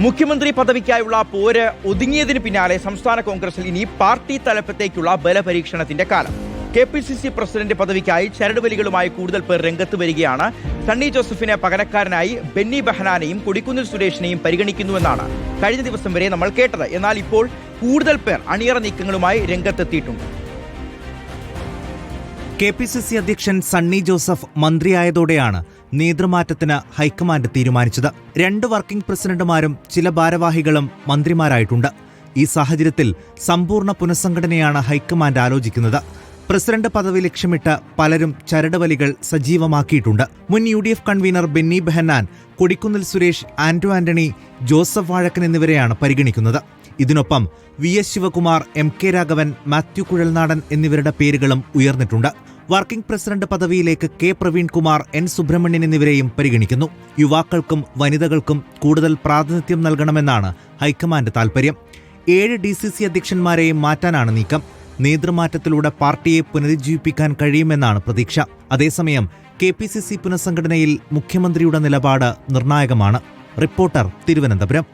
മുഖ്യമന്ത്രി പദവിക്കായുള്ള പോര് ഒതുങ്ങിയതിന് പിന്നാലെ സംസ്ഥാന കോൺഗ്രസിൽ ഇനി പാർട്ടി തലപ്പത്തേക്കുള്ള ബലപരീക്ഷണത്തിന്റെ കാലം. KPCC പ്രസിഡന്റ് പദവിക്കായി ചരടുവലികളുമായി കൂടുതൽ പേർ രംഗത്ത് വരികയാണ്. സണ്ണി ജോസഫിന് പകരക്കാരനായി ബെന്നി ബെഹനാനെയും കൊടിക്കുന്നിൽ സുരേഷിനെയും പരിഗണിക്കുന്നുവെന്നാണ് കഴിഞ്ഞ ദിവസം വരെ നമ്മൾ കേട്ടത്. എന്നാൽ ഇപ്പോൾ കൂടുതൽ പേർ അണിയറ നീക്കങ്ങളുമായി രംഗത്തെത്തിയിട്ടുണ്ട്. KPCC അധ്യക്ഷൻ സണ്ണി ജോസഫ് മന്ത്രിയായതോടെയാണ് നേതൃമാറ്റത്തിന് ഹൈക്കമാൻഡ് തീരുമാനിച്ചത്. 2 വർക്കിംഗ് പ്രസിഡന്റുമാരും ചില ഭാരവാഹികളും മന്ത്രിമാരായിട്ടുണ്ട്. ഈ സാഹചര്യത്തിൽ സമ്പൂർണ്ണ പുനഃസംഘടനയാണ് ഹൈക്കമാൻഡ് ആലോചിക്കുന്നത്. പ്രസിഡന്റ് പദവി ലക്ഷ്യമിട്ട് പലരും ചരടുവലികൾ സജീവമാക്കിയിട്ടുണ്ട്. മുൻ UDF convener Benny Behanan, Kodikunnil Suresh, Anto Antony, Joseph Vazhakkan എന്നിവരെയാണ് പരിഗണിക്കുന്നത്. ഇതിനൊപ്പം VS ശിവകുമാർ, MK രാഘവൻ, മാത്യു കുഴൽനാടൻ എന്നിവരുടെ പേരുകളും ഉയർന്നിട്ടുണ്ട്. വർക്കിംഗ് പ്രസിഡന്റ് പദവിയിലേക്ക് K പ്രവീൺകുമാർ, N സുബ്രഹ്മണ്യൻ എന്നിവരെയും പരിഗണിക്കുന്നു. യുവാക്കൾക്കും വനിതകൾക്കും കൂടുതൽ പ്രാതിനിധ്യം നൽകണമെന്നാണ് ഹൈക്കമാൻഡ് താൽപര്യം. 7 DCC അധ്യക്ഷന്മാരെയും മാറ്റാനാണ് നീക്കം. നേതൃമാറ്റത്തിലൂടെ പാർട്ടിയെ പുനരുജ്ജീവിപ്പിക്കാൻ കഴിയുമെന്നാണ് പ്രതീക്ഷ. അതേസമയം KPCC പുനഃസംഘടനയിൽ മുഖ്യമന്ത്രിയുടെ നിലപാട് നിർണായകമാണ്. റിപ്പോർട്ടർ, തിരുവനന്തപുരം.